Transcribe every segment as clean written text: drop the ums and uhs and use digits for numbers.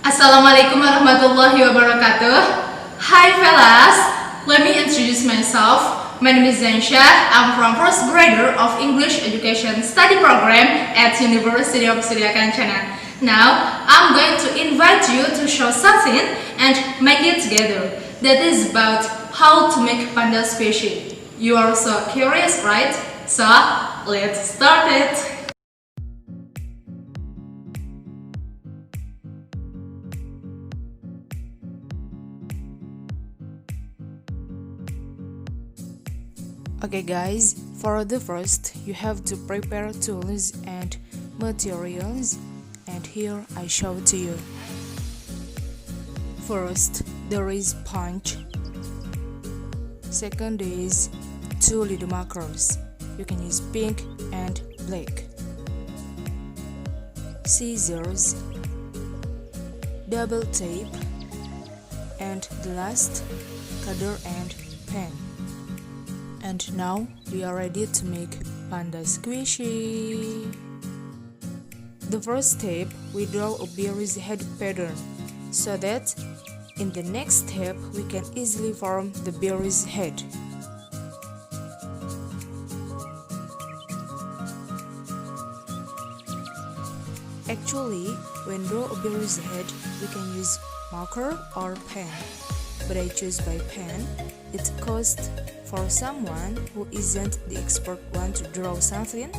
Assalamualaikum warahmatullahi wabarakatuh. Hi fellas, let me introduce myself. My name is Aisyah. I'm from first grader of English Education Study Program at University of Surya Kencana. Now, I'm going to invite you to show something and make it together. That is about how to make panda squishy. You are so curious, right? So, let's start it. Okay guys, for the first, you have to prepare tools and materials, and here I show to you. First, there is punch. Second is two lead markers. You can use pink and black. Scissors, double tape, and the last, cutter and pen. And now we are ready to make panda squishy. The first step, we draw a bear's head pattern so that in the next step we can easily form the bear's head. Actually, when draw a bear's head, we can use marker or pen, but I choose by pen. It costs for someone who isn't the expert one to draw something,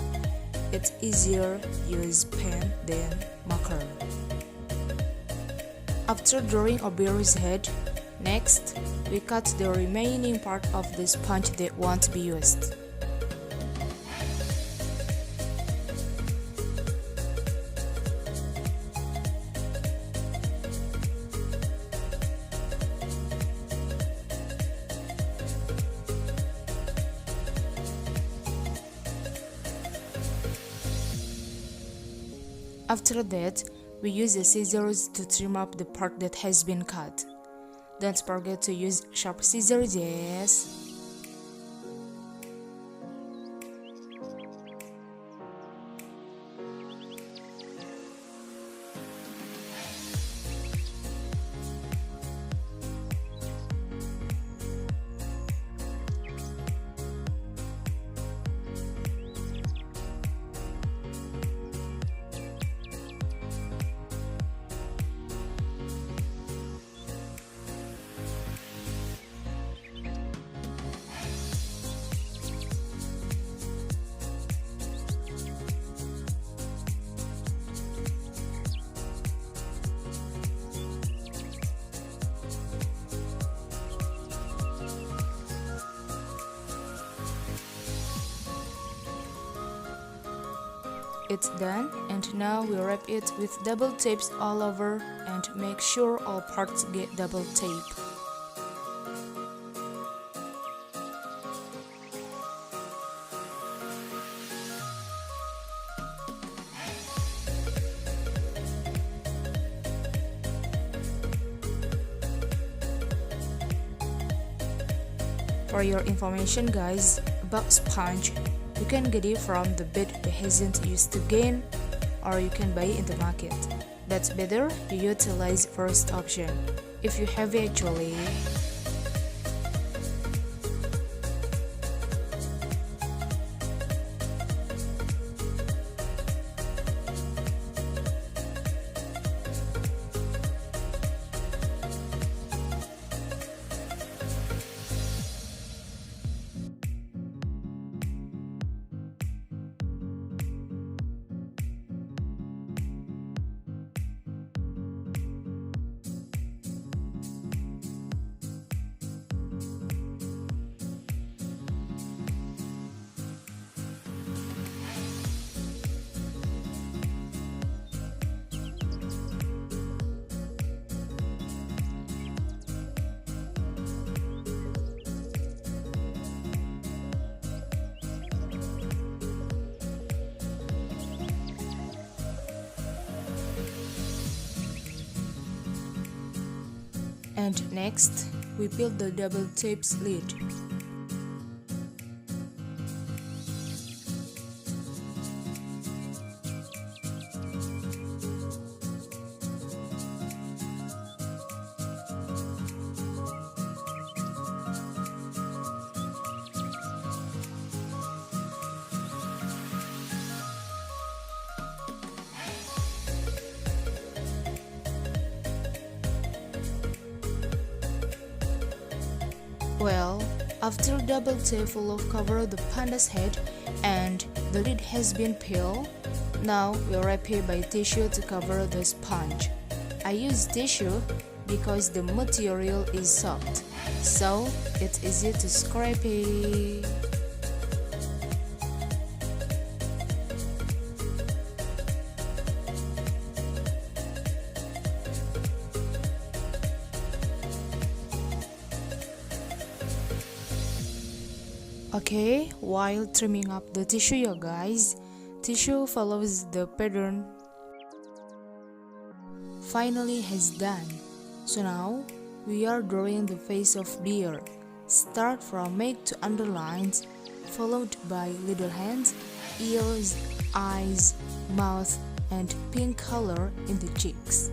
it's easier use pen than marker. After drawing a bear's head, next we cut the remaining part of the sponge that won't be used. After that, we use the scissors to trim up the part that has been cut. Don't forget to use sharp scissors, yes. It's done, and now we wrap it with double tapes all over and make sure all parts get double tape. For your information guys, about sponge, you can get it from the bed that hasn't used again, or you can buy it in the market. That's better, you utilize first option. If you have it actually. And next, we build the double tapes lid. Well, after double tape full of cover the panda's head and the lid has been peeled, now we wrap it by tissue to cover the sponge. I use tissue because the material is soft, so it's easy to scrape it. Okay, while trimming up the tissue ya guys, tissue follows the pattern finally has done. So now we are drawing the face of deer. Start from make to underlines, followed by little hands, ears, eyes, mouth, and pink color in the cheeks.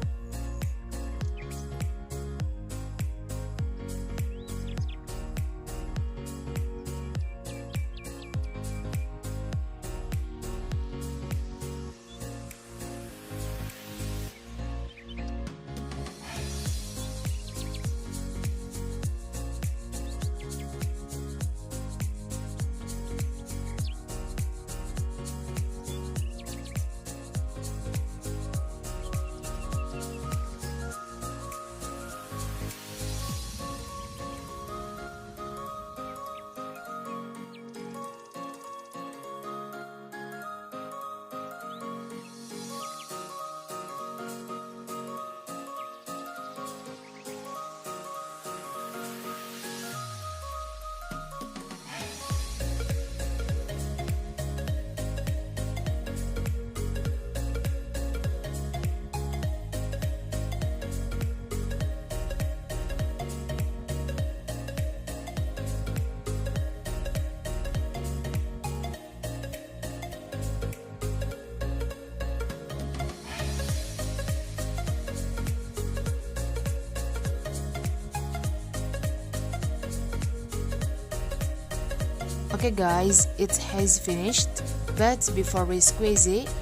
Okay guys, it has finished, but before we squeeze it,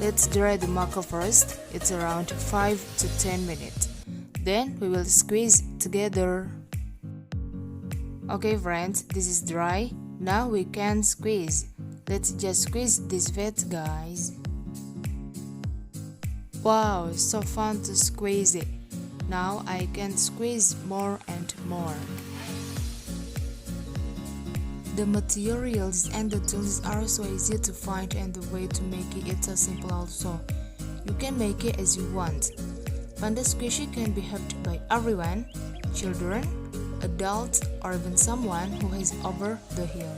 let's dry the marker first. It's around 5 to 10 minutes. Then we will squeeze together. Okay friends, this is dry. Now we can squeeze. Let's just squeeze this fat guys. Wow, so fun to squeeze it. Now I can squeeze more and more. The materials and the tools are so easy to find, and the way to make it so simple also. You can make it as you want. Panda squishy can be helped by everyone, children, adults, or even someone who is over the hill.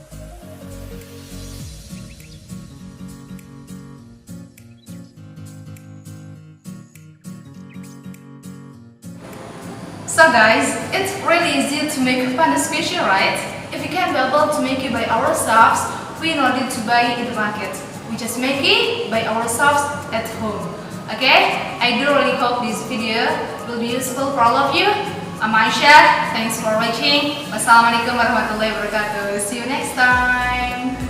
So guys, it's really easy to make panda squishy, right? If we can't be able to make it by ourselves, we don't need to buy it in the market. We just make it by ourselves at home. Okay? I do really hope this video will be useful for all of you. I'm Aisyah. Thanks for watching. Wassalamualaikum warahmatullahi wabarakatuh. See you next time.